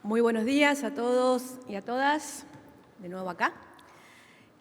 Muy buenos días a todos y a todas, de nuevo acá.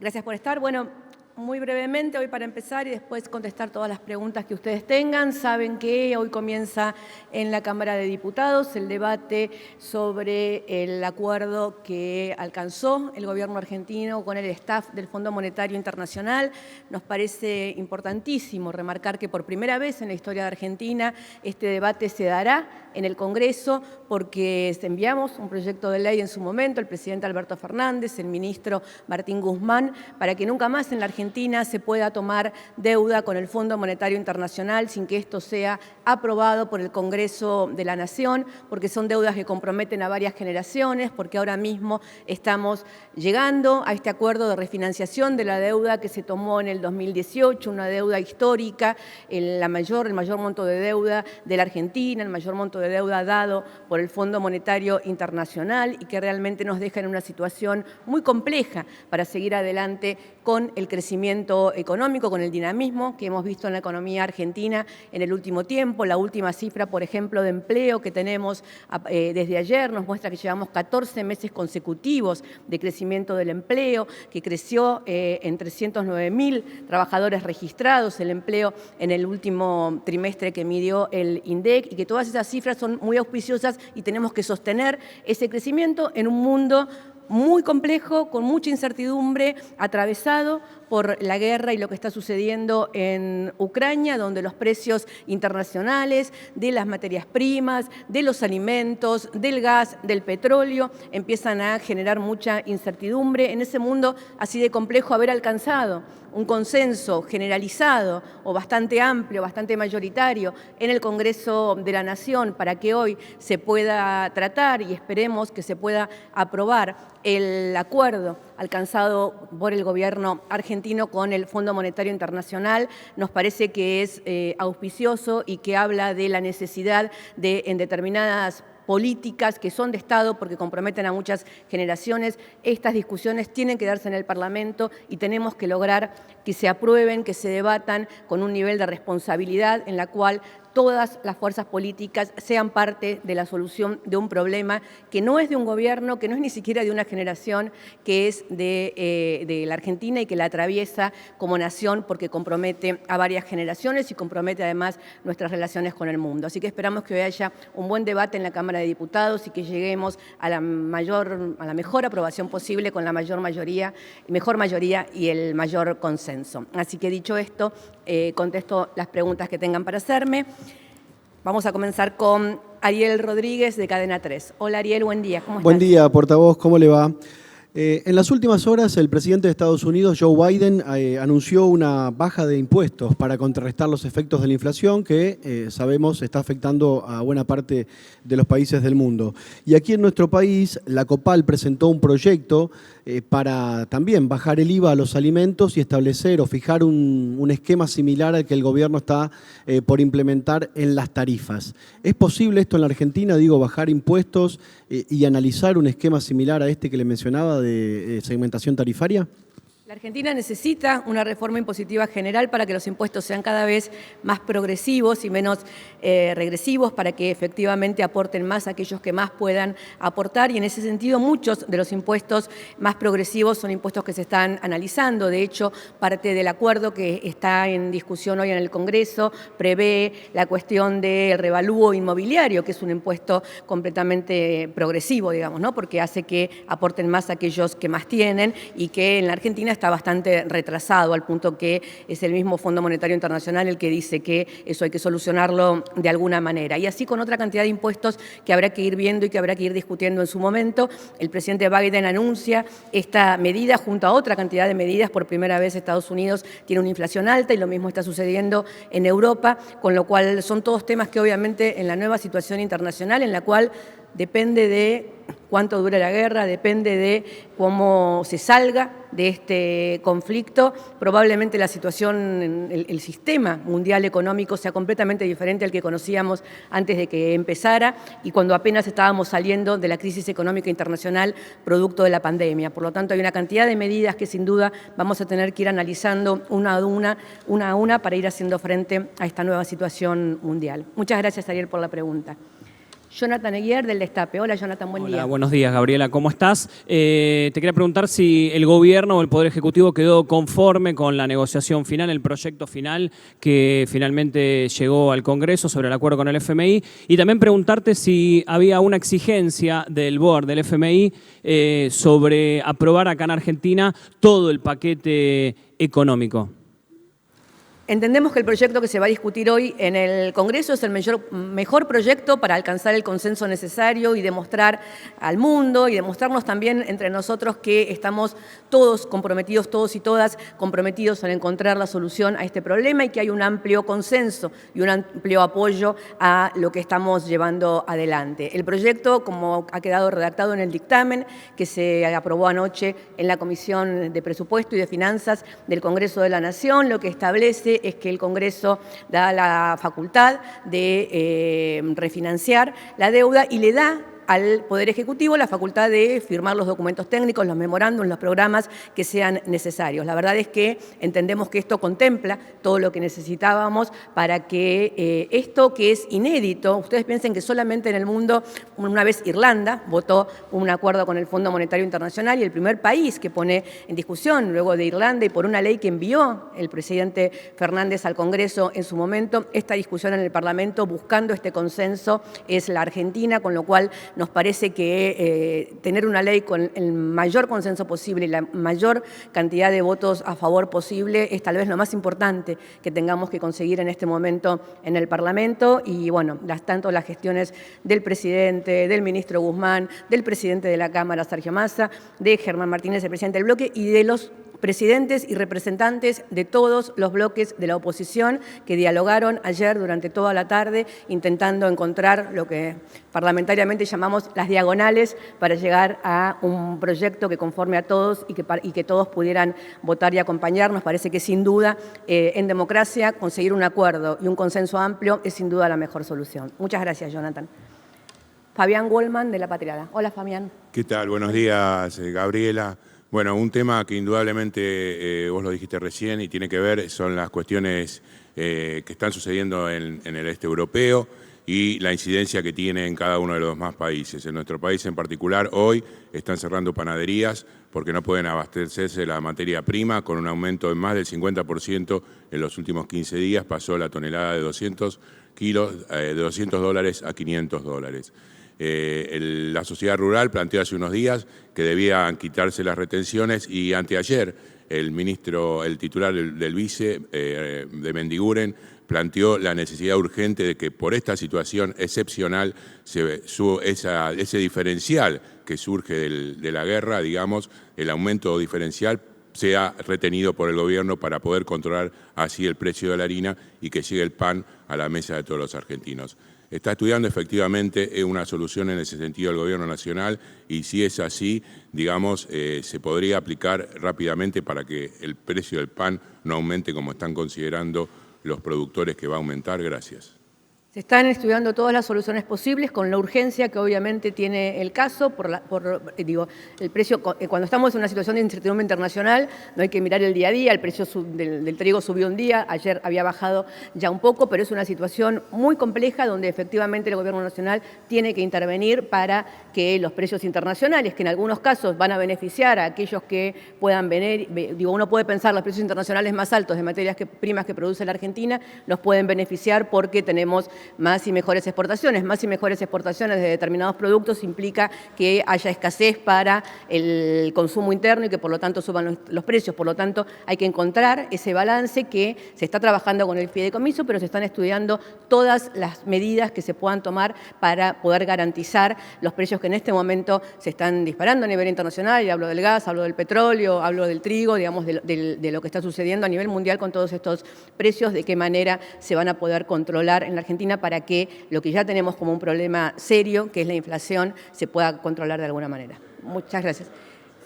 Gracias por estar. Bueno, muy brevemente hoy para empezar y después contestar todas las preguntas que ustedes tengan. Saben que hoy comienza en la Cámara de Diputados el debate sobre el acuerdo que alcanzó el gobierno argentino con el staff del Fondo Monetario Internacional. Nos parece importantísimo remarcar que por primera vez en la historia de Argentina este debate se dará en el Congreso porque enviamos un proyecto de ley en su momento, el presidente Alberto Fernández, el ministro Martín Guzmán, para que nunca más en la Argentina se pueda tomar deuda con el Fondo Monetario Internacional sin que esto sea aprobado por el Congreso de la Nación, porque son deudas que comprometen a varias generaciones, porque ahora mismo estamos llegando a este acuerdo de refinanciación de la deuda que se tomó en el 2018, una deuda histórica, el mayor monto de deuda de la Argentina, el mayor monto de deuda dado por el Fondo Monetario Internacional y que realmente nos deja en una situación muy compleja para seguir adelante con el crecimiento económico, con el dinamismo que hemos visto en la economía argentina en el último tiempo. La última cifra, por ejemplo, de empleo que tenemos desde ayer nos muestra que llevamos 14 meses consecutivos de crecimiento del empleo, que creció en 309.000 trabajadores registrados el empleo en el último trimestre que midió el INDEC y que todas esas cifras son muy auspiciosas y tenemos que sostener ese crecimiento en un mundo muy complejo, con mucha incertidumbre, atravesado por la guerra y lo que está sucediendo en Ucrania, donde los precios internacionales de las materias primas, de los alimentos, del gas, del petróleo, empiezan a generar mucha incertidumbre. En ese mundo así de complejo, haber alcanzado un consenso generalizado o bastante amplio, bastante mayoritario en el Congreso de la Nación para que hoy se pueda tratar y esperemos que se pueda aprobar el acuerdo alcanzado por el gobierno argentino con el Fondo Monetario Internacional, nos parece que es auspicioso y que habla de la necesidad de, en determinadas políticas que son de Estado porque comprometen a muchas generaciones, estas discusiones tienen que darse en el Parlamento y tenemos que lograr que se aprueben, que se debatan con un nivel de responsabilidad en la cual todas las fuerzas políticas sean parte de la solución de un problema que no es de un gobierno, que no es ni siquiera de una generación, que es de la Argentina y que la atraviesa como nación porque compromete a varias generaciones y compromete además nuestras relaciones con el mundo. Así que esperamos que hoy haya un buen debate en la Cámara de Diputados y que lleguemos a la mejor aprobación posible con la mejor mayoría y el mayor consenso. Así que dicho esto, contesto las preguntas que tengan para hacerme. Vamos a comenzar con Ariel Rodríguez de Cadena 3. Hola Ariel, buen día. ¿Cómo estás? Buen día, portavoz, ¿cómo le va? En las últimas horas, el presidente de Estados Unidos, Joe Biden, anunció una baja de impuestos para contrarrestar los efectos de la inflación que sabemos está afectando a buena parte de los países del mundo. Y aquí en nuestro país, la COPAL presentó un proyecto para también bajar el IVA a los alimentos y establecer o fijar un esquema similar al que el gobierno está por implementar en las tarifas. ¿Es posible esto en la Argentina, bajar impuestos y analizar un esquema similar a este que le mencionaba de segmentación tarifaria? La Argentina necesita una reforma impositiva general para que los impuestos sean cada vez más progresivos y menos regresivos, para que efectivamente aporten más a aquellos que más puedan aportar. Y en ese sentido, muchos de los impuestos más progresivos son impuestos que se están analizando. De hecho, parte del acuerdo que está en discusión hoy en el Congreso prevé la cuestión del revalúo inmobiliario, que es un impuesto completamente progresivo, ¿no? Porque hace que aporten más a aquellos que más tienen y que en la Argentina está bastante retrasado, al punto que es el mismo Fondo Monetario Internacional el que dice que eso hay que solucionarlo de alguna manera. Y así con otra cantidad de impuestos que habrá que ir viendo y que habrá que ir discutiendo en su momento. El presidente Biden anuncia esta medida junto a otra cantidad de medidas. Por primera vez Estados Unidos tiene una inflación alta y lo mismo está sucediendo en Europa, con lo cual son todos temas que obviamente en la nueva situación internacional, en la cual depende de cuánto dura la guerra, depende de cómo se salga de este conflicto. Probablemente la situación, el sistema mundial económico sea completamente diferente al que conocíamos antes de que empezara y cuando apenas estábamos saliendo de la crisis económica internacional producto de la pandemia. Por lo tanto, hay una cantidad de medidas que sin duda vamos a tener que ir analizando una a una para ir haciendo frente a esta nueva situación mundial. Muchas gracias, Ariel, por la pregunta. Jonathan Eguier, del Destape. Hola, Jonathan, buen día. Hola, buenos días, Gabriela, ¿cómo estás? Te quería preguntar si el Gobierno o el Poder Ejecutivo quedó conforme con la negociación final, el proyecto final que finalmente llegó al Congreso sobre el acuerdo con el FMI, y también preguntarte si había una exigencia del board del FMI sobre aprobar acá en Argentina todo el paquete económico. Entendemos que el proyecto que se va a discutir hoy en el Congreso es el mejor proyecto para alcanzar el consenso necesario y demostrar al mundo y demostrarnos también entre nosotros que estamos todos comprometidos, todos y todas comprometidos en encontrar la solución a este problema y que hay un amplio consenso y un amplio apoyo a lo que estamos llevando adelante. El proyecto, como ha quedado redactado en el dictamen que se aprobó anoche en la Comisión de Presupuesto y de Finanzas del Congreso de la Nación, lo que establece es que el Congreso da la facultad de refinanciar la deuda y le da al Poder Ejecutivo la facultad de firmar los documentos técnicos, los memorándums, los programas que sean necesarios. La verdad es que entendemos que esto contempla todo lo que necesitábamos para que esto que es inédito, ustedes piensen que solamente en el mundo, una vez Irlanda votó un acuerdo con el Fondo Monetario Internacional y el primer país que pone en discusión, luego de Irlanda y por una ley que envió el presidente Fernández al Congreso en su momento, esta discusión en el Parlamento buscando este consenso es la Argentina, con lo cual nos parece que tener una ley con el mayor consenso posible y la mayor cantidad de votos a favor posible es tal vez lo más importante que tengamos que conseguir en este momento en el Parlamento. Y bueno, tanto las gestiones del presidente, del ministro Guzmán, del presidente de la Cámara, Sergio Massa, de Germán Martínez, el presidente del bloque, y de los presidentes y representantes de todos los bloques de la oposición que dialogaron ayer durante toda la tarde intentando encontrar lo que parlamentariamente llamamos las diagonales para llegar a un proyecto que conforme a todos y que todos pudieran votar y acompañar. Nos parece que sin duda en democracia conseguir un acuerdo y un consenso amplio es sin duda la mejor solución. Muchas gracias, Jonathan. Fabián Goldman, de La Patriada. Hola, Fabián. ¿Qué tal? Buenos días, Gabriela. Bueno, un tema que indudablemente vos lo dijiste recién y tiene que ver son las cuestiones que están sucediendo en el este europeo y la incidencia que tiene en cada uno de los demás países. En nuestro país en particular, hoy están cerrando panaderías porque no pueden abastecerse de la materia prima, con un aumento de más del 50% en los últimos 15 días, pasó la tonelada de 200 kilos, de $200 a $500. La sociedad rural planteó hace unos días que debían quitarse las retenciones y anteayer el titular del vice de Mendiguren planteó la necesidad urgente de que por esta situación excepcional ese diferencial que surge de la guerra, digamos, el aumento diferencial sea retenido por el gobierno para poder controlar así el precio de la harina y que llegue el pan a la mesa de todos los argentinos. Está estudiando efectivamente una solución en ese sentido el Gobierno Nacional y si es así, digamos, se podría aplicar rápidamente para que el precio del pan no aumente como están considerando los productores que va a aumentar. Gracias. Se están estudiando todas las soluciones posibles con la urgencia que obviamente tiene el caso, el precio, cuando estamos en una situación de incertidumbre internacional, no hay que mirar el día a día, el precio del trigo subió un día, ayer había bajado ya un poco, pero es una situación muy compleja donde efectivamente el Gobierno Nacional tiene que intervenir para que los precios internacionales, que en algunos casos van a beneficiar a aquellos que puedan venir, uno puede pensar los precios internacionales más altos de materias primas que produce la Argentina, nos pueden beneficiar porque tenemos más y mejores exportaciones. Más y mejores exportaciones de determinados productos implica que haya escasez para el consumo interno y que por lo tanto suban los precios. Por lo tanto, hay que encontrar ese balance que se está trabajando con el fideicomiso, pero se están estudiando todas las medidas que se puedan tomar para poder garantizar los precios que en este momento se están disparando a nivel internacional. Y hablo del gas, hablo del petróleo, hablo del trigo, digamos, de lo que está sucediendo a nivel mundial con todos estos precios, de qué manera se van a poder controlar en la Argentina para que lo que ya tenemos como un problema serio, que es la inflación, se pueda controlar de alguna manera. Muchas gracias.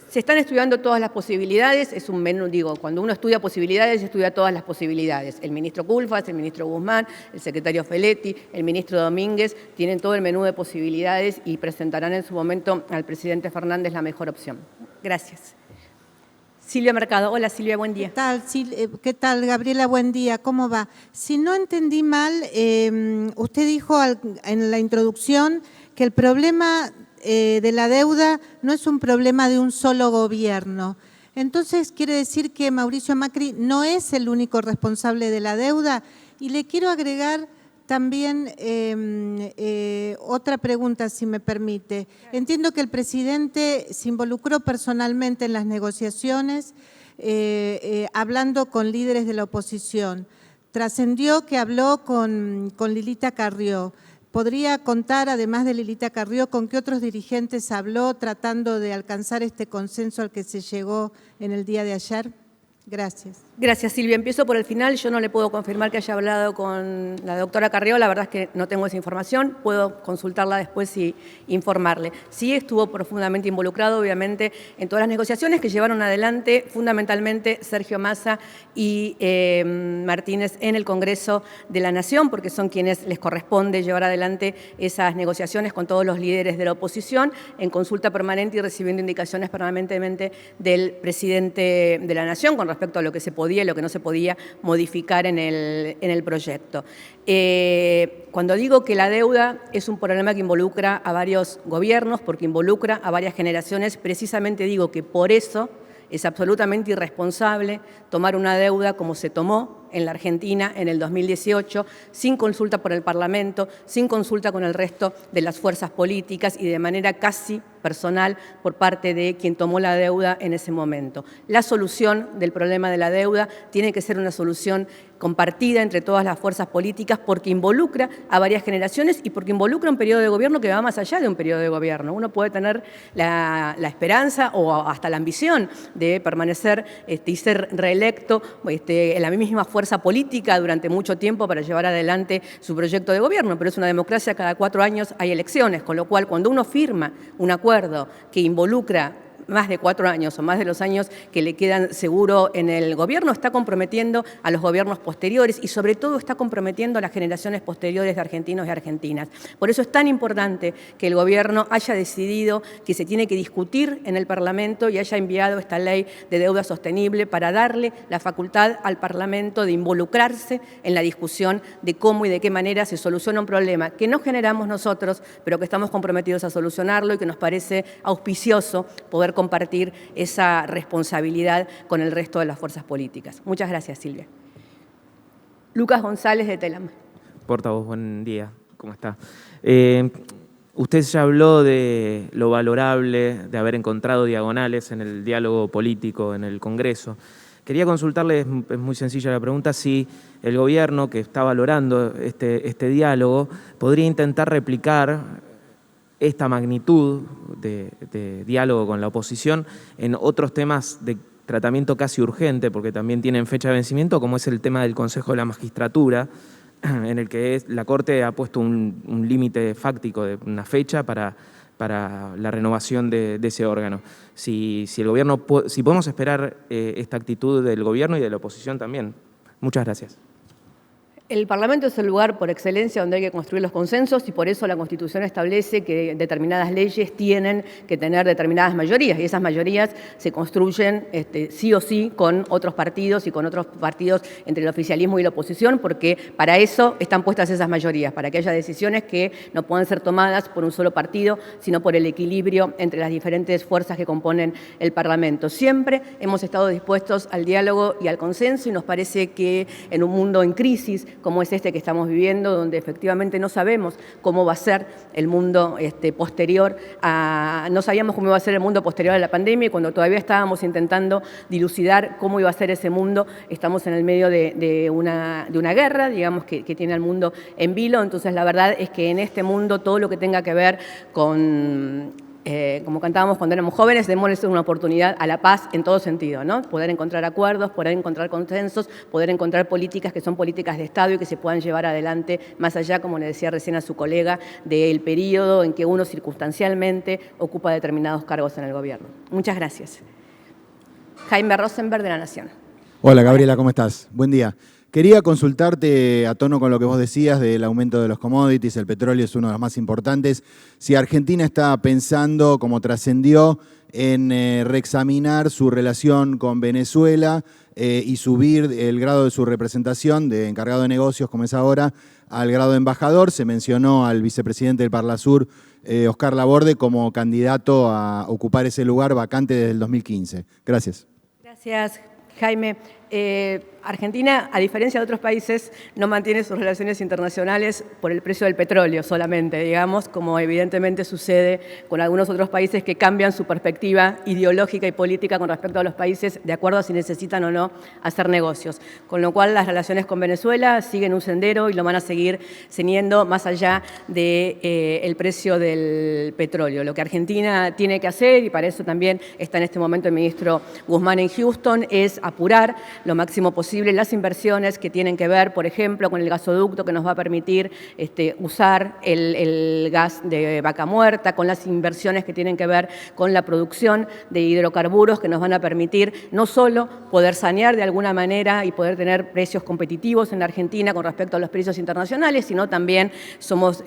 Se están estudiando todas las posibilidades, es un menú, cuando uno estudia posibilidades, estudia todas las posibilidades. El ministro Culfas, el ministro Guzmán, el secretario Feletti, el ministro Domínguez, tienen todo el menú de posibilidades y presentarán en su momento al presidente Fernández la mejor opción. Gracias. Silvia Mercado. Hola Silvia, buen día. ¿Qué tal, Gabriela? Buen día, ¿cómo va? Si no entendí mal, usted dijo en la introducción que el problema de la deuda no es un problema de un solo gobierno. Entonces, ¿quiere decir que Mauricio Macri no es el único responsable de la deuda? Y le quiero agregar también otra pregunta, si me permite. Entiendo que el presidente se involucró personalmente en las negociaciones, hablando con líderes de la oposición. Trascendió que habló con Lilita Carrió. ¿Podría contar, además de Lilita Carrió, con qué otros dirigentes habló tratando de alcanzar este consenso al que se llegó en el día de ayer? Gracias. Gracias, Silvia. Empiezo por el final. Yo no le puedo confirmar que haya hablado con la doctora Carrió. La verdad es que no tengo esa información. Puedo consultarla después y informarle. Sí estuvo profundamente involucrado, obviamente, en todas las negociaciones que llevaron adelante fundamentalmente Sergio Massa y Martínez en el Congreso de la Nación, porque son quienes les corresponde llevar adelante esas negociaciones con todos los líderes de la oposición en consulta permanente y recibiendo indicaciones permanentemente del presidente de la Nación con respecto a lo que se podía y lo que no se podía modificar en el proyecto. Cuando digo que la deuda es un problema que involucra a varios gobiernos, porque involucra a varias generaciones, precisamente digo que por eso es absolutamente irresponsable tomar una deuda como se tomó en la Argentina en el 2018, sin consulta por el Parlamento, sin consulta con el resto de las fuerzas políticas y de manera casi personal por parte de quien tomó la deuda en ese momento. La solución del problema de la deuda tiene que ser una solución compartida entre todas las fuerzas políticas porque involucra a varias generaciones y porque involucra un periodo de gobierno que va más allá de un periodo de gobierno. Uno puede tener la esperanza o hasta la ambición de permanecer y ser reelecto en la misma fuerza política durante mucho tiempo para llevar adelante su proyecto de gobierno, pero es una democracia, cada 4 años hay elecciones, con lo cual cuando uno firma un acuerdo que involucra más de 4 años o más de los años que le quedan seguro en el gobierno, está comprometiendo a los gobiernos posteriores y sobre todo está comprometiendo a las generaciones posteriores de argentinos y argentinas. Por eso es tan importante que el gobierno haya decidido que se tiene que discutir en el Parlamento y haya enviado esta ley de deuda sostenible para darle la facultad al Parlamento de involucrarse en la discusión de cómo y de qué manera se soluciona un problema que no generamos nosotros, pero que estamos comprometidos a solucionarlo y que nos parece auspicioso poder compartir esa responsabilidad con el resto de las fuerzas políticas. Muchas gracias, Silvia. Lucas González, de Telam. Portavoz, buen día. ¿Cómo está? Usted ya habló de lo valorable de haber encontrado diagonales en el diálogo político en el Congreso. Quería consultarle, es muy sencilla la pregunta, si el gobierno que está valorando este diálogo podría intentar replicar esta magnitud de diálogo con la oposición en otros temas de tratamiento casi urgente, porque también tienen fecha de vencimiento, como es el tema del Consejo de la Magistratura, en el que la Corte ha puesto un límite fáctico de una fecha para la renovación de ese órgano. Si podemos esperar esta actitud del gobierno y de la oposición también. Muchas gracias. El Parlamento es el lugar por excelencia donde hay que construir los consensos y por eso la Constitución establece que determinadas leyes tienen que tener determinadas mayorías y esas mayorías se construyen sí o sí con otros partidos y con otros partidos entre el oficialismo y la oposición porque para eso están puestas esas mayorías, para que haya decisiones que no puedan ser tomadas por un solo partido, sino por el equilibrio entre las diferentes fuerzas que componen el Parlamento. Siempre hemos estado dispuestos al diálogo y al consenso y nos parece que en un mundo en crisis como es este que estamos viviendo, donde efectivamente no sabemos cómo va a ser el mundo posterior no sabíamos cómo iba a ser el mundo posterior a la pandemia y cuando todavía estábamos intentando dilucidar cómo iba a ser ese mundo, estamos en el medio de una guerra, digamos, que tiene al mundo en vilo. Entonces, la verdad es que en este mundo todo lo que tenga que ver con como cantábamos cuando éramos jóvenes, démosles una oportunidad a la paz en todo sentido, ¿no? Poder encontrar acuerdos, poder encontrar consensos, poder encontrar políticas que son políticas de Estado y que se puedan llevar adelante más allá, como le decía recién a su colega, del periodo en que uno circunstancialmente ocupa determinados cargos en el gobierno. Muchas gracias. Jaime Rosenberg, de La Nación. Hola, Gabriela, ¿cómo estás? Buen día. Quería consultarte, a tono con lo que vos decías del aumento de los commodities, el petróleo es uno de los más importantes, si Argentina está pensando, como trascendió, en reexaminar su relación con Venezuela y subir el grado de su representación de encargado de negocios, como es ahora, al grado de embajador. Se mencionó al vicepresidente del Parlasur, Oscar Laborde, como candidato a ocupar ese lugar vacante desde el 2015. Gracias. Gracias, Jaime. Argentina, a diferencia de otros países, no mantiene sus relaciones internacionales por el precio del petróleo solamente, digamos, como evidentemente sucede con algunos otros países que cambian su perspectiva ideológica y política con respecto a los países de acuerdo a si necesitan o no hacer negocios. Con lo cual, las relaciones con Venezuela siguen un sendero y lo van a seguir teniendo más allá del precio del petróleo. Lo que Argentina tiene que hacer, y para eso también está en este momento el ministro Guzmán en Houston, es apurar lo máximo posible las inversiones que tienen que ver, por ejemplo, con el gasoducto que nos va a permitir usar el gas de Vaca Muerta, con las inversiones que tienen que ver con la producción de hidrocarburos que nos van a permitir no solo poder sanear de alguna manera y poder tener precios competitivos en la Argentina con respecto a los precios internacionales, sino también somos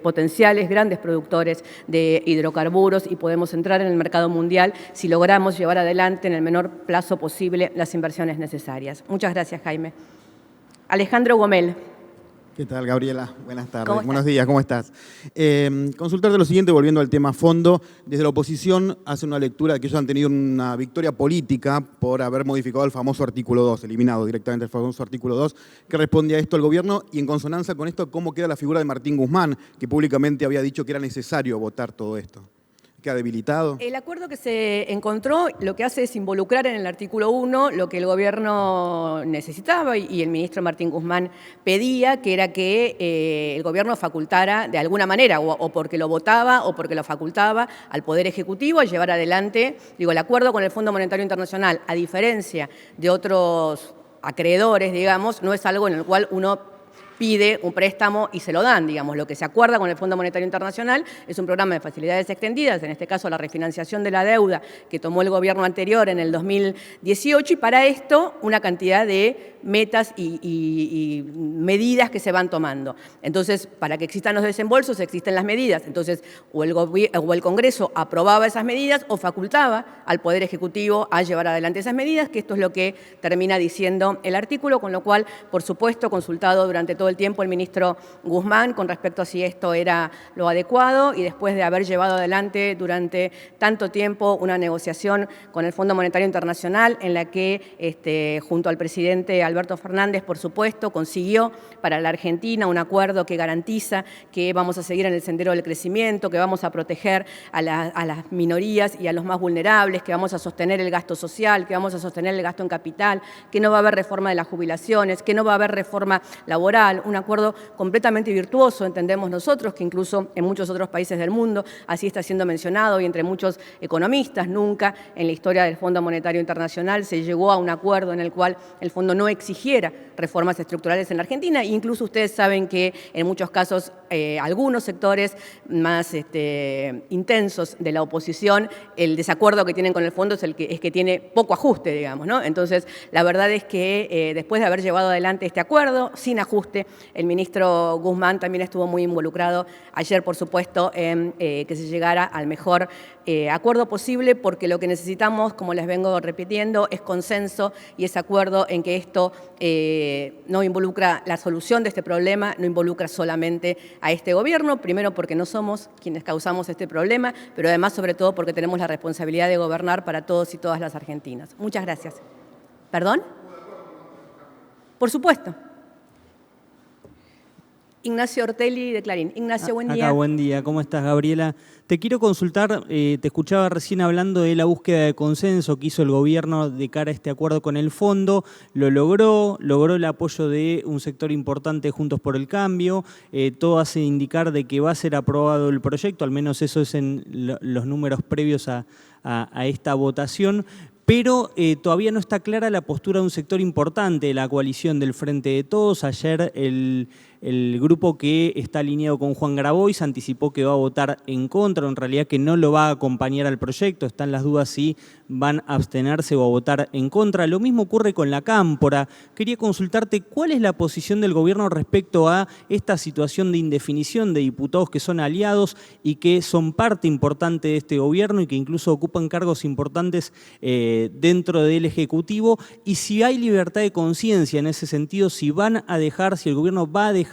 potenciales grandes productores de hidrocarburos y podemos entrar en el mercado mundial si logramos llevar adelante en el menor plazo posible las inversiones necesarias. Muchas gracias, Jaime. Alejandro Gomel. ¿Qué tal, Gabriela? Buenas tardes. ¿Cómo estás? Buenos días, ¿cómo estás? Consultarte lo siguiente, volviendo al tema fondo. Desde la oposición hace una lectura de que ellos han tenido una victoria política por haber modificado el famoso artículo 2, eliminado directamente el famoso artículo 2. ¿Qué responde a esto el gobierno? Y en consonancia con esto, ¿cómo queda la figura de Martín Guzmán, que públicamente había dicho que era necesario votar todo esto? ¿Queda debilitado? El acuerdo que se encontró lo que hace es involucrar en el artículo 1 lo que el gobierno necesitaba y el ministro Martín Guzmán pedía, que era que el gobierno facultara de alguna manera, o porque lo votaba o porque lo facultaba al Poder Ejecutivo a llevar adelante, el acuerdo con el Fondo Monetario Internacional, a diferencia de otros acreedores, digamos, no es algo en el cual uno pide un préstamo y se lo dan, digamos. Lo que se acuerda con el Fondo Monetario Internacional es un programa de facilidades extendidas, en este caso la refinanciación de la deuda que tomó el gobierno anterior en el 2018, y para esto una cantidad de metas y medidas que se van tomando. Entonces, para que existan los desembolsos, existen las medidas. Entonces, o el Congreso aprobaba esas medidas o facultaba al Poder Ejecutivo a llevar adelante esas medidas, que esto es lo que termina diciendo el artículo, con lo cual, por supuesto, consultado durante todo el tiempo el ministro Guzmán con respecto a si esto era lo adecuado, y después de haber llevado adelante durante tanto tiempo una negociación con el Fondo Monetario Internacional en la que, junto al presidente Alberto Fernández, por supuesto, consiguió para la Argentina un acuerdo que garantiza que vamos a seguir en el sendero del crecimiento, que vamos a proteger a las minorías y a los más vulnerables, que vamos a sostener el gasto social, que vamos a sostener el gasto en capital, que no va a haber reforma de las jubilaciones, que no va a haber reforma laboral, un acuerdo completamente virtuoso, entendemos nosotros, que incluso en muchos otros países del mundo así está siendo mencionado, y entre muchos economistas nunca en la historia del Fondo Monetario Internacional se llegó a un acuerdo en el cual el fondo no exigiera reformas estructurales en la Argentina. E incluso ustedes saben que en muchos casos algunos sectores más intensos de la oposición, el desacuerdo que tienen con el fondo es que tiene poco ajuste, digamos, ¿no? Entonces, la verdad es que después de haber llevado adelante este acuerdo sin ajuste, el ministro Guzmán también estuvo muy involucrado ayer, por supuesto, en que se llegara al mejor acuerdo posible, porque lo que necesitamos, como les vengo repitiendo, es consenso y es acuerdo en que esto no involucra la solución de este problema, no involucra solamente a este gobierno, primero porque no somos quienes causamos este problema, pero además, sobre todo, porque tenemos la responsabilidad de gobernar para todos y todas las argentinas. Muchas gracias. ¿Perdón? Por supuesto. Ignacio Ortelli, de Clarín. Ignacio, buen día. Acá, buen día. ¿Cómo estás, Gabriela? Te quiero consultar, te escuchaba recién hablando de la búsqueda de consenso que hizo el gobierno de cara a este acuerdo con el fondo. Lo logró el apoyo de un sector importante, Juntos por el Cambio. Todo hace indicar de que va a ser aprobado el proyecto, al menos eso es en los números previos a esta votación. Pero todavía no está clara la postura de un sector importante de la coalición del Frente de Todos. Ayer el El grupo que está alineado con Juan Grabois anticipó que va a votar en contra, en realidad que no lo va a acompañar al proyecto. Están las dudas si van a abstenerse o a votar en contra. Lo mismo ocurre con la Cámpora. Quería consultarte cuál es la posición del gobierno respecto a esta situación de indefinición de diputados que son aliados y que son parte importante de este gobierno y que incluso ocupan cargos importantes dentro del Ejecutivo, y si hay libertad de conciencia en ese sentido, si van a dejar, si el gobierno va a dejar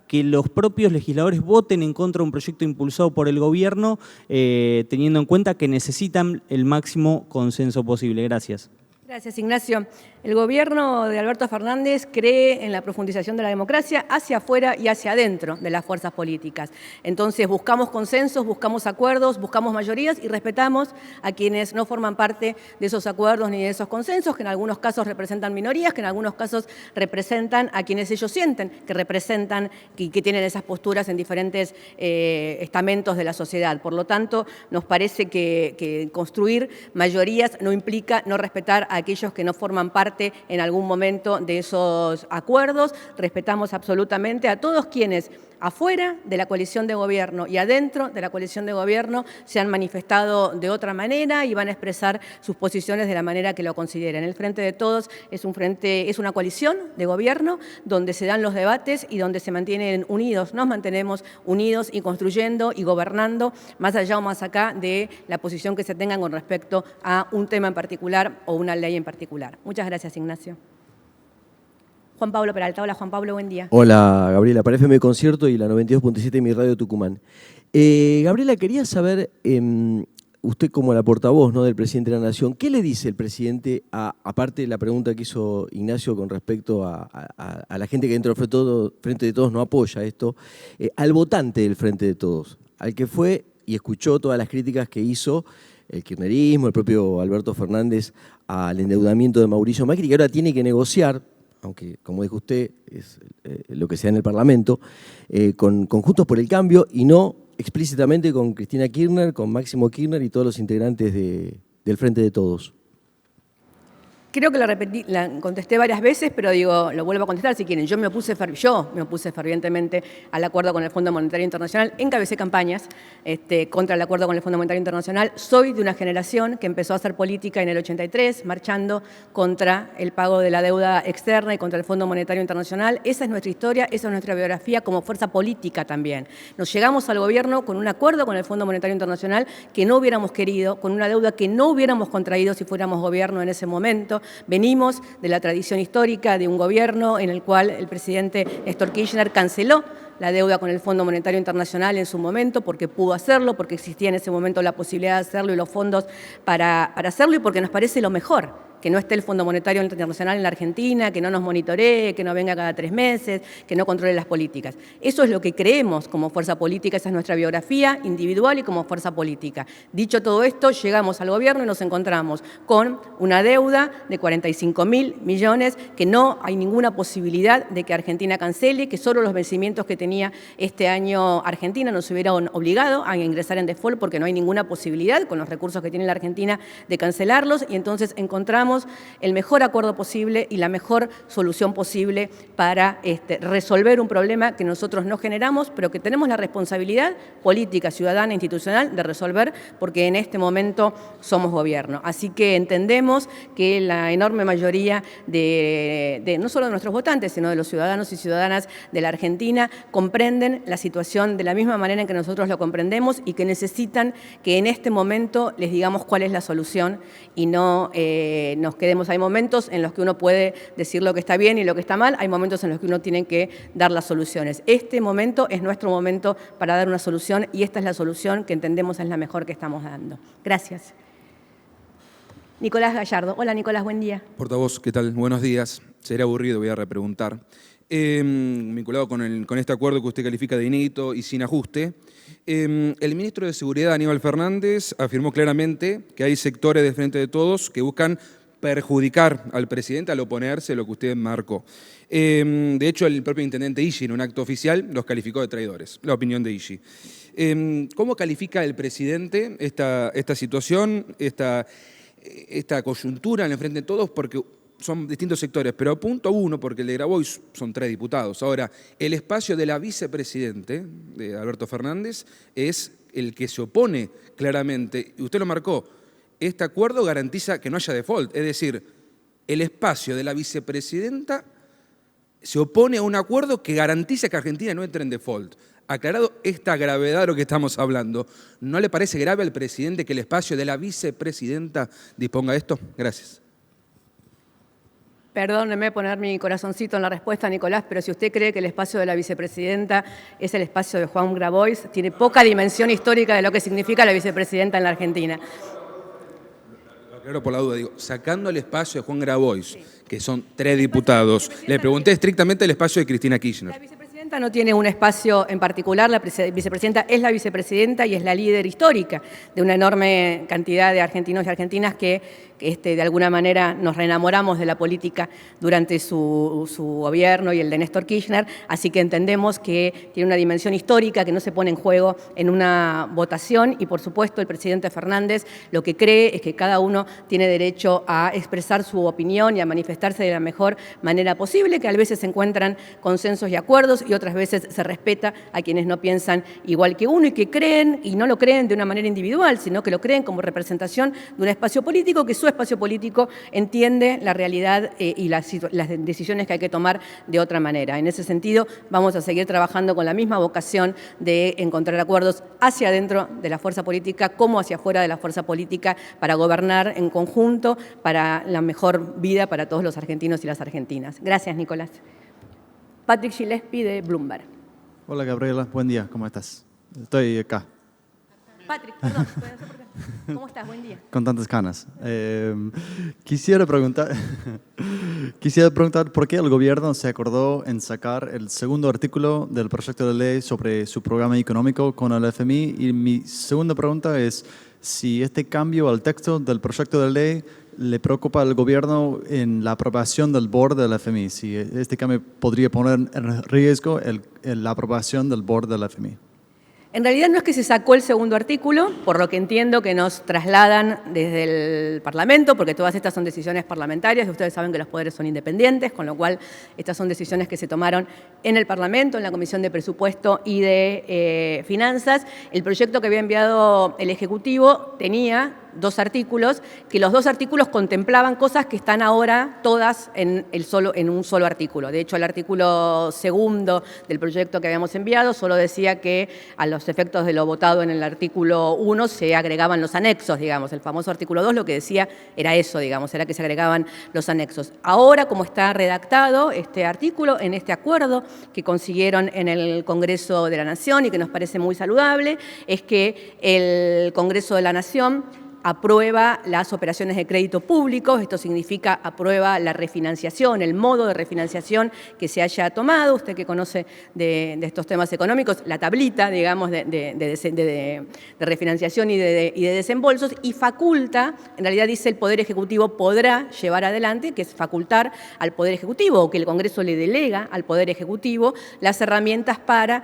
que los propios legisladores voten en contra de un proyecto impulsado por el gobierno, teniendo en cuenta que necesitan el máximo consenso posible. Gracias. Gracias, Ignacio. El gobierno de Alberto Fernández cree en la profundización de la democracia hacia afuera y hacia adentro de las fuerzas políticas. Entonces buscamos consensos, buscamos acuerdos, buscamos mayorías y respetamos a quienes no forman parte de esos acuerdos ni de esos consensos, que en algunos casos representan minorías, que en algunos casos representan a quienes ellos sienten que representan y que tienen esas posturas en diferentes estamentos de la sociedad. Por lo tanto, nos parece que construir mayorías no implica no respetar a aquellos que no forman parte en algún momento de esos acuerdos. Respetamos absolutamente a todos quienes afuera de la coalición de gobierno y adentro de la coalición de gobierno se han manifestado de otra manera y van a expresar sus posiciones de la manera que lo consideren. El Frente de Todos es una coalición de gobierno donde se dan los debates y donde se mantienen unidos. Nos mantenemos unidos y construyendo y gobernando más allá o más acá de la posición que se tenga con respecto a un tema en particular o una ley en particular. Muchas gracias, Ignacio. Juan Pablo Peralta. Hola, Juan Pablo, buen día. Hola, Gabriela, para FM Concierto y la 92.7 Mi Radio Tucumán. Gabriela, quería saber, usted como la portavoz, ¿no?, del presidente de la Nación, ¿qué le dice el presidente, aparte de la pregunta que hizo Ignacio con respecto a la gente que dentro del Frente de Todos no apoya esto, al votante del Frente de Todos, al que fue y escuchó todas las críticas que hizo el kirchnerismo, el propio Alberto Fernández, al endeudamiento de Mauricio Macri, que ahora tiene que negociar, aunque, como dijo usted, es lo que sea en el Parlamento, con Juntos por el Cambio y no explícitamente con Cristina Kirchner, con Máximo Kirchner y todos los integrantes del Frente de Todos. Creo que la contesté varias veces, pero digo, lo vuelvo a contestar si quieren. Yo me opuse fervientemente al acuerdo con el Fondo Monetario Internacional, encabecé campañas contra el acuerdo con el Fondo Monetario Internacional. Soy de una generación que empezó a hacer política en el 83, marchando contra el pago de la deuda externa y contra el Fondo Monetario Internacional. Esa es nuestra historia, esa es nuestra biografía como fuerza política también. Nos llegamos al gobierno con un acuerdo con el Fondo Monetario Internacional que no hubiéramos querido, con una deuda que no hubiéramos contraído si fuéramos gobierno en ese momento. Venimos de la tradición histórica de un gobierno en el cual el presidente Néstor Kirchner canceló la deuda con el Fondo Monetario Internacional en su momento porque pudo hacerlo, porque existía en ese momento la posibilidad de hacerlo y los fondos para hacerlo y porque nos parece lo mejor. Que no esté el Fondo Monetario Internacional en la Argentina, que no nos monitoree, que no venga cada 3 meses, que no controle las políticas. Eso es lo que creemos como fuerza política, esa es nuestra biografía individual y como fuerza política. Dicho todo esto, llegamos al gobierno y nos encontramos con una deuda de 45.000 millones que no hay ninguna posibilidad de que Argentina cancele, que solo los vencimientos que tenía este año Argentina nos hubieran obligado a ingresar en default porque no hay ninguna posibilidad con los recursos que tiene la Argentina de cancelarlos y entonces encontramos el mejor acuerdo posible y la mejor solución posible para resolver un problema que nosotros no generamos, pero que tenemos la responsabilidad política, ciudadana, institucional de resolver, porque en este momento somos gobierno. Así que entendemos que la enorme mayoría no solo de nuestros votantes, sino de los ciudadanos y ciudadanas de la Argentina, comprenden la situación de la misma manera en que nosotros lo comprendemos y que necesitan que en este momento les digamos cuál es la solución y no nos quedemos. Hay momentos en los que uno puede decir lo que está bien y lo que está mal, hay momentos en los que uno tiene que dar las soluciones. Este momento es nuestro momento para dar una solución y esta es la solución que entendemos es la mejor que estamos dando. Gracias. Nicolás Gallardo. Hola, Nicolás, buen día. Portavoz, ¿qué tal? Buenos días. Será aburrido, voy a repreguntar. Vinculado con este acuerdo que usted califica de inédito y sin ajuste, el ministro de Seguridad, Aníbal Fernández, afirmó claramente que hay sectores del Frente de Todos que buscan perjudicar al presidente al oponerse a lo que usted marcó. De hecho, el propio intendente Ishi, en un acto oficial, los calificó de traidores, la opinión de Ishi. ¿Cómo califica el presidente esta situación, esta coyuntura en el Frente de Todos? Porque son distintos sectores, pero apunto a uno porque el de Grabois son 3 diputados. Ahora, el espacio de la vicepresidente, de Alberto Fernández, es el que se opone claramente, y usted lo marcó, este acuerdo garantiza que no haya default, es decir, el espacio de la vicepresidenta se opone a un acuerdo que garantiza que Argentina no entre en default. Aclarado esta gravedad de lo que estamos hablando, ¿no le parece grave al presidente que el espacio de la vicepresidenta disponga de esto? Gracias. Perdóneme poner mi corazoncito en la respuesta, Nicolás, pero si usted cree que el espacio de la vicepresidenta es el espacio de Juan Grabois, tiene poca dimensión histórica de lo que significa la vicepresidenta en la Argentina. Claro, por la duda, digo, sacando el espacio de Juan Grabois, que son 3 diputados, le pregunté estrictamente el espacio de Cristina Kirchner. La vicepresidenta no tiene un espacio en particular, la vicepresidenta es la vicepresidenta y es la líder histórica de una enorme cantidad de argentinos y argentinas que de alguna manera nos reenamoramos de la política durante su gobierno y el de Néstor Kirchner, así que entendemos que tiene una dimensión histórica que no se pone en juego en una votación y por supuesto el presidente Fernández lo que cree es que cada uno tiene derecho a expresar su opinión y a manifestarse de la mejor manera posible, que a veces se encuentran consensos y acuerdos y otras veces se respeta a quienes no piensan igual que uno y que creen, y no lo creen de una manera individual, sino que lo creen como representación de un espacio político, que su espacio político entiende la realidad y las decisiones que hay que tomar de otra manera. En ese sentido, vamos a seguir trabajando con la misma vocación de encontrar acuerdos hacia adentro de la fuerza política como hacia afuera de la fuerza política para gobernar en conjunto para la mejor vida para todos los argentinos y las argentinas. Gracias, Nicolás. Patrick Gillespie de Bloomberg. Hola, Gabriela. Buen día. ¿Cómo estás? Estoy acá. Patrick, perdón, no sé por qué. ¿Cómo estás? Buen día. Con tantas canas. Quisiera preguntar por qué el gobierno se acordó en sacar el segundo artículo del proyecto de ley sobre su programa económico con el FMI. Y mi segunda pregunta es si este cambio al texto del proyecto de ley le preocupa al gobierno en la aprobación del board del FMI, si este cambio podría poner en riesgo la aprobación del board del FMI. En realidad no es que se sacó el segundo artículo, por lo que entiendo que nos trasladan desde el Parlamento, porque todas estas son decisiones parlamentarias, y ustedes saben que los poderes son independientes, con lo cual estas son decisiones que se tomaron en el Parlamento, en la Comisión de Presupuesto y de Finanzas. El proyecto que había enviado el Ejecutivo tenía 2 artículos, que los 2 artículos contemplaban cosas que están ahora todas en un solo artículo. De hecho, el artículo segundo del proyecto que habíamos enviado solo decía que a los efectos de lo votado en el artículo 1 se agregaban los anexos, digamos. El famoso artículo 2 lo que decía era eso, digamos, era que se agregaban los anexos. Ahora, como está redactado este artículo, en este acuerdo que consiguieron en el Congreso de la Nación y que nos parece muy saludable, es que el Congreso de la Nación aprueba las operaciones de crédito público, esto significa aprueba la refinanciación, el modo de refinanciación que se haya tomado, usted que conoce de estos temas económicos, la tablita, digamos, de refinanciación y de desembolsos, y faculta, en realidad dice el Poder Ejecutivo podrá llevar adelante, que es facultar al Poder Ejecutivo, o que el Congreso le delega al Poder Ejecutivo las herramientas para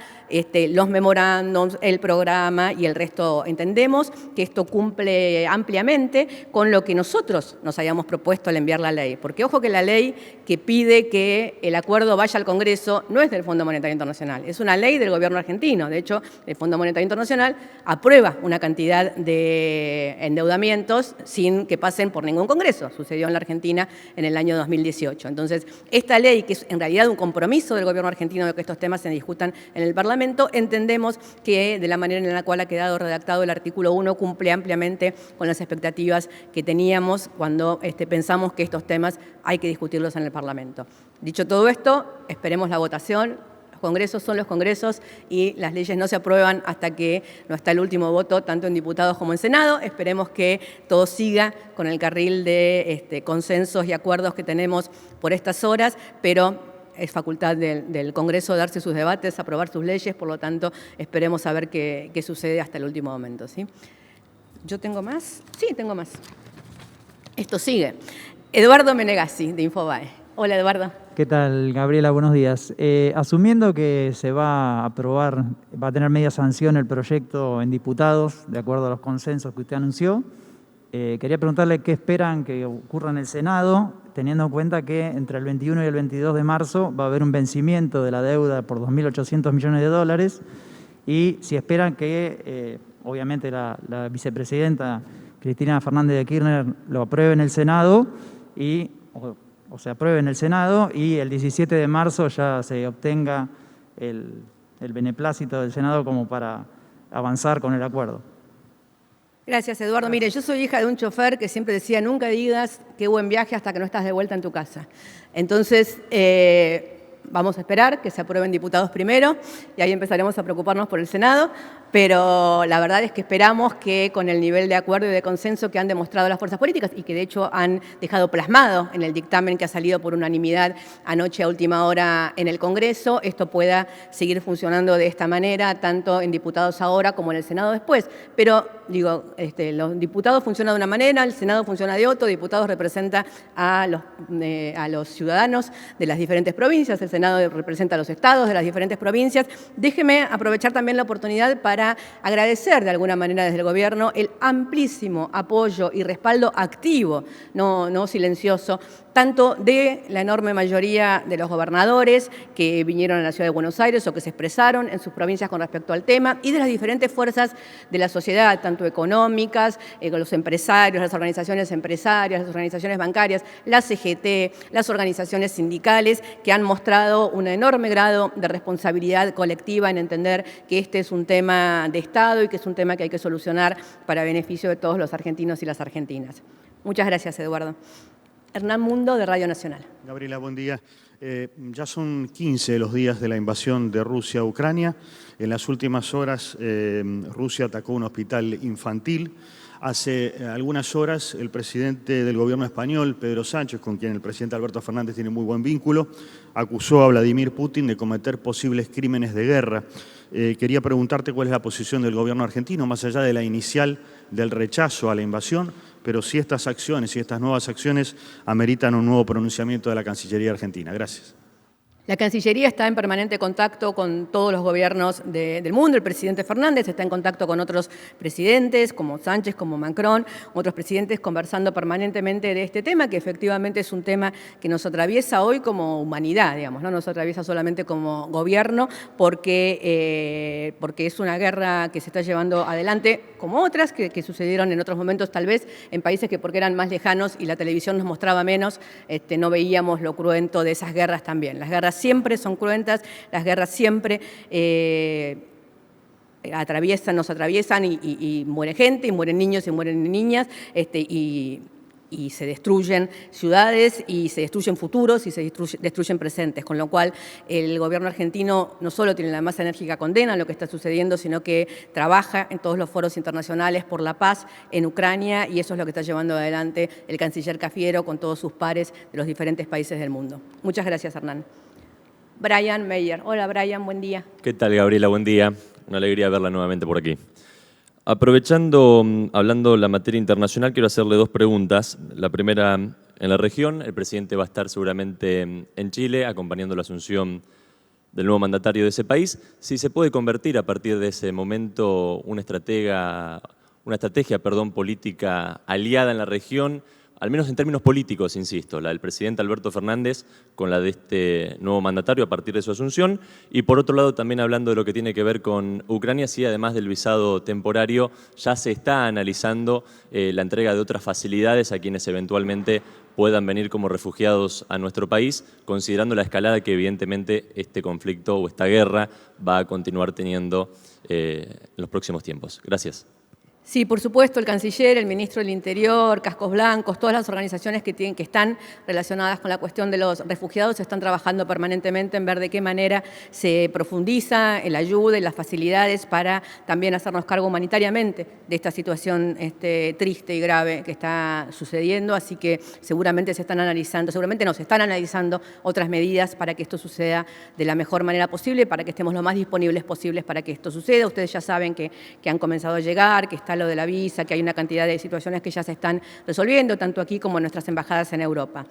los memorándums, el programa y el resto. Entendemos que esto cumple ampliamente con lo que nosotros nos habíamos propuesto al enviar la ley. Porque ojo que la ley que pide que el acuerdo vaya al Congreso no es del Fondo Monetario Internacional, es una ley del gobierno argentino. De hecho, el Fondo Monetario Internacional aprueba una cantidad de endeudamientos sin que pasen por ningún Congreso. Sucedió en la Argentina en el año 2018. Entonces, esta ley, que es en realidad un compromiso del gobierno argentino de que estos temas se discutan en el Parlamento, entendemos que de la manera en la cual ha quedado redactado el artículo 1 cumple ampliamente con las expectativas que teníamos cuando pensamos que estos temas hay que discutirlos en el Parlamento. Dicho todo esto, esperemos la votación. Los congresos son los congresos y las leyes no se aprueban hasta que no está el último voto, tanto en diputados como en Senado. Esperemos que todo siga con el carril de consensos y acuerdos que tenemos por estas horas, pero es facultad del Congreso darse sus debates, aprobar sus leyes, por lo tanto, esperemos a ver qué sucede hasta el último momento, ¿sí? ¿Yo tengo más? Sí, tengo más. Esto sigue. Eduardo Menegassi, de Infobae. Hola, Eduardo. ¿Qué tal, Gabriela? Buenos días. Asumiendo que se va a aprobar, va a tener media sanción el proyecto en diputados, de acuerdo a los consensos que usted anunció, quería preguntarle qué esperan que ocurra en el Senado teniendo en cuenta que entre el 21 y el 22 de marzo va a haber un vencimiento de la deuda por 2.800 millones de dólares y si esperan que, obviamente, la vicepresidenta Cristina Fernández de Kirchner lo apruebe en el Senado o se apruebe en el Senado y el 17 de marzo ya se obtenga el beneplácito del Senado como para avanzar con el acuerdo. Gracias, Eduardo. Mire, yo soy hija de un chofer que siempre decía, nunca digas qué buen viaje hasta que no estás de vuelta en tu casa. Entonces, vamos a esperar que se aprueben diputados primero y ahí empezaremos a preocuparnos por el Senado, pero la verdad es que esperamos que con el nivel de acuerdo y de consenso que han demostrado las fuerzas políticas y que de hecho han dejado plasmado en el dictamen que ha salido por unanimidad anoche a última hora en el Congreso, esto pueda seguir funcionando de esta manera, tanto en diputados ahora como en el Senado después. Pero, digo, los diputados funcionan de una manera, el Senado funciona de otra, diputados representa a los ciudadanos de las diferentes provincias, el Senado representa a los estados de las diferentes provincias. Déjeme aprovechar también la oportunidad para agradecer de alguna manera desde el Gobierno el amplísimo apoyo y respaldo activo, no silencioso, tanto de la enorme mayoría de los gobernadores que vinieron a la Ciudad de Buenos Aires o que se expresaron en sus provincias con respecto al tema y de las diferentes fuerzas de la sociedad, tanto económicas, con los empresarios, las organizaciones empresarias, las organizaciones bancarias, la CGT, las organizaciones sindicales, que han mostrado un enorme grado de responsabilidad colectiva en entender que este es un tema de Estado y que es un tema que hay que solucionar para beneficio de todos los argentinos y las argentinas. Muchas gracias, Eduardo. Hernán Mundo, de Radio Nacional. Gabriela, buen día. Ya son 15 los días de la invasión de Rusia a Ucrania. En las últimas horas, Rusia atacó un hospital infantil. Hace algunas horas, el presidente del gobierno español, Pedro Sánchez, con quien el presidente Alberto Fernández tiene muy buen vínculo, acusó a Vladimir Putin de cometer posibles crímenes de guerra. Quería preguntarte cuál es la posición del gobierno argentino, más allá de la inicial del rechazo a la invasión, pero si estas acciones y estas nuevas acciones ameritan un nuevo pronunciamiento de la Cancillería argentina. Gracias. La Cancillería está en permanente contacto con todos los gobiernos del mundo. El presidente Fernández está en contacto con otros presidentes, como Sánchez, como Macron, otros presidentes conversando permanentemente de este tema, que efectivamente es un tema que nos atraviesa hoy como humanidad, digamos, no nos atraviesa solamente como gobierno, porque es una guerra que se está llevando adelante, como otras que sucedieron en otros momentos, tal vez en países que porque eran más lejanos y la televisión nos mostraba menos, no veíamos lo cruento de esas guerras también. Las guerras siempre son cruentas, las guerras siempre nos atraviesan y muere gente, y mueren niños y mueren niñas, y se destruyen ciudades, y se destruyen futuros, y se destruyen presentes, con lo cual el gobierno argentino no solo tiene la más enérgica condena a lo que está sucediendo, sino que trabaja en todos los foros internacionales por la paz en Ucrania, y eso es lo que está llevando adelante el canciller Cafiero con todos sus pares de los diferentes países del mundo. Muchas gracias, Hernán. Brian Meyer. Hola, Brian, buen día. ¿Qué tal, Gabriela? Buen día. Una alegría verla nuevamente por aquí. Aprovechando, hablando de la materia internacional, quiero hacerle dos preguntas. La primera, en la región, el presidente va a estar seguramente en Chile, acompañando la asunción del nuevo mandatario de ese país. Si se puede convertir a partir de ese momento una estrategia política aliada en la región, al menos en términos políticos, insisto, la del presidente Alberto Fernández con la de este nuevo mandatario a partir de su asunción. Y por otro lado, también hablando de lo que tiene que ver con Ucrania, sí, además del visado temporario, ya se está analizando la entrega de otras facilidades a quienes eventualmente puedan venir como refugiados a nuestro país, considerando la escalada que evidentemente este conflicto o esta guerra va a continuar teniendo en los próximos tiempos. Gracias. Sí, por supuesto, el canciller, el ministro del Interior, Cascos Blancos, todas las organizaciones que están relacionadas con la cuestión de los refugiados están trabajando permanentemente en ver de qué manera se profundiza en la ayuda y las facilidades para también hacernos cargo humanitariamente de esta situación triste y grave que está sucediendo. Así que seguramente se están analizando otras medidas para que esto suceda de la mejor manera posible, para que estemos lo más disponibles posibles para que esto suceda. Ustedes ya saben que han comenzado a llegar, que está lo de la visa, que hay una cantidad de situaciones que ya se están resolviendo, tanto aquí como en nuestras embajadas en Europa.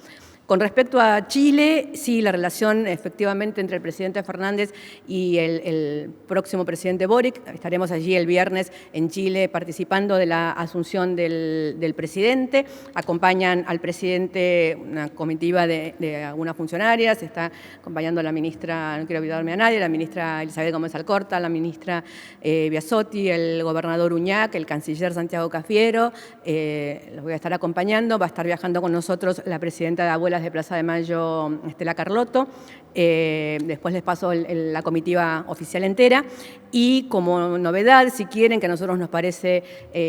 Con respecto a Chile, sí, la relación efectivamente entre el presidente Fernández y el próximo presidente Boric, estaremos allí el viernes en Chile participando de la asunción del presidente, acompañan al presidente una comitiva de algunas funcionarias, está acompañando a la ministra, no quiero olvidarme a nadie, la ministra Elizabeth Gómez Alcorta, la ministra Biasotti, el gobernador Uñac, el canciller Santiago Cafiero, los voy a estar acompañando, va a estar viajando con nosotros la presidenta de Abuelas de Plaza de Mayo, Estela Carlotto, después les paso la comitiva oficial entera, y como novedad, si quieren, que a nosotros nos parece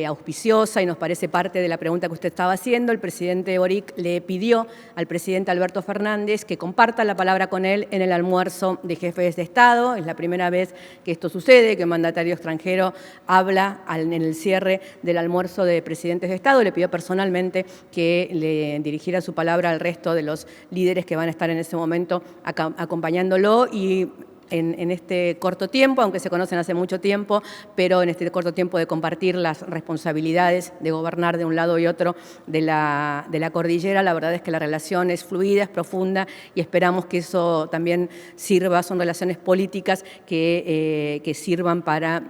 auspiciosa y nos parece parte de la pregunta que usted estaba haciendo, el presidente Boric le pidió al presidente Alberto Fernández que comparta la palabra con él en el almuerzo de jefes de Estado. Es la primera vez que esto sucede, que un mandatario extranjero habla en el cierre del almuerzo de presidentes de Estado. Le pidió personalmente que le dirigiera su palabra al resto de los líderes que van a estar en ese momento acompañándolo, y en este corto tiempo, aunque se conocen hace mucho tiempo, pero en este corto tiempo de compartir las responsabilidades de gobernar de un lado y otro de la cordillera, la verdad es que la relación es fluida, es profunda, y esperamos que eso también sirva, son relaciones políticas que sirvan para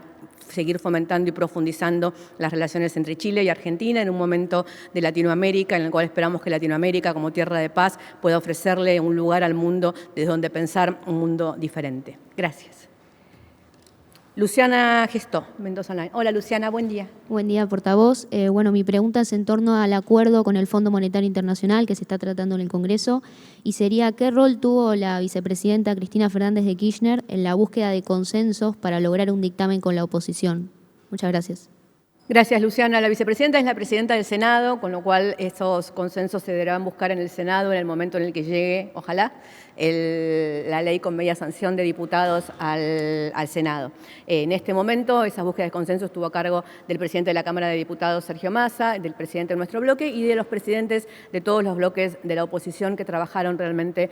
seguir fomentando y profundizando las relaciones entre Chile y Argentina en un momento de Latinoamérica en el cual esperamos que Latinoamérica, como tierra de paz, pueda ofrecerle un lugar al mundo desde donde pensar un mundo diferente. Gracias. Luciana Gestó, Mendoza Online. Hola Luciana, buen día. Buen día, portavoz. Bueno, mi pregunta es en torno al acuerdo con el Fondo Monetario Internacional que se está tratando en el Congreso, y sería ¿qué rol tuvo la vicepresidenta Cristina Fernández de Kirchner en la búsqueda de consensos para lograr un dictamen con la oposición? Muchas gracias. Gracias, Luciana. La vicepresidenta es la presidenta del Senado, con lo cual esos consensos se deberán buscar en el Senado en el momento en el que llegue, ojalá, la ley con media sanción de diputados al Senado. En este momento, esa búsqueda de consenso estuvo a cargo del presidente de la Cámara de Diputados, Sergio Massa, del presidente de nuestro bloque y de los presidentes de todos los bloques de la oposición que trabajaron realmente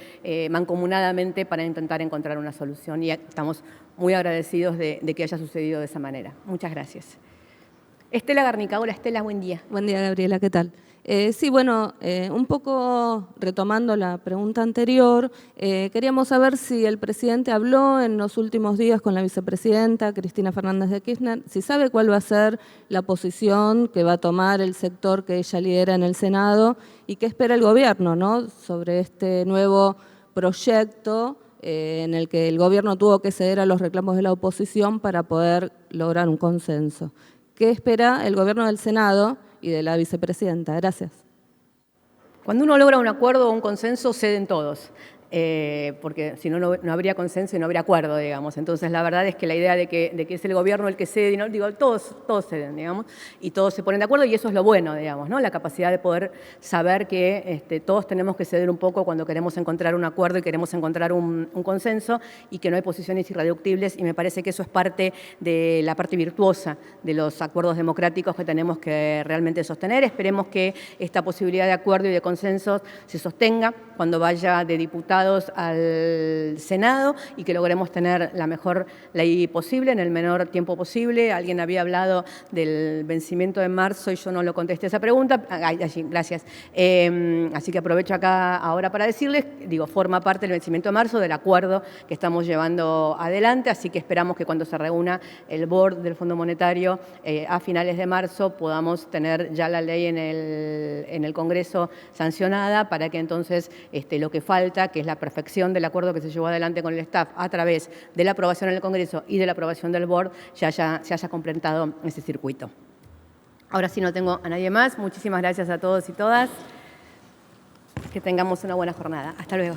mancomunadamente para intentar encontrar una solución. Y estamos muy agradecidos de que haya sucedido de esa manera. Muchas gracias. Estela Garnica. Hola Estela, buen día. Buen día Gabriela, ¿qué tal? Sí, bueno, un poco retomando la pregunta anterior, queríamos saber si el presidente habló en los últimos días con la vicepresidenta Cristina Fernández de Kirchner, si sabe cuál va a ser la posición que va a tomar el sector que ella lidera en el Senado y qué espera el gobierno, ¿no?, sobre este nuevo proyecto en el que el gobierno tuvo que ceder a los reclamos de la oposición para poder lograr un consenso. ¿Qué espera el gobierno del Senado y de la vicepresidenta? Gracias. Cuando uno logra un acuerdo o un consenso, ceden todos. Porque si no, no habría consenso y no habría acuerdo, digamos. Entonces, la verdad es que la idea de que es el gobierno el que cede, ¿no? Digo, todos ceden, digamos, y todos se ponen de acuerdo, y eso es lo bueno, digamos, ¿no? La capacidad de poder saber que todos tenemos que ceder un poco cuando queremos encontrar un acuerdo y queremos encontrar un consenso, y que no hay posiciones irreductibles, y me parece que eso es parte de la parte virtuosa de los acuerdos democráticos que tenemos que realmente sostener. Esperemos que esta posibilidad de acuerdo y de consenso se sostenga cuando vaya de diputado al Senado y que logremos tener la mejor ley posible en el menor tiempo posible. Alguien había hablado del vencimiento de marzo y yo no lo contesté esa pregunta. Gracias. Así que aprovecho acá ahora para decirles, digo, forma parte del vencimiento de marzo del acuerdo que estamos llevando adelante, así que esperamos que cuando se reúna el board del Fondo Monetario a finales de marzo podamos tener ya la ley en el Congreso sancionada, para que entonces lo que falta, que es la perfección del acuerdo que se llevó adelante con el staff a través de la aprobación en el Congreso y de la aprobación del board, se haya completado ese circuito. Ahora sí no tengo a nadie más. Muchísimas gracias a todos y todas. Que tengamos una buena jornada. Hasta luego.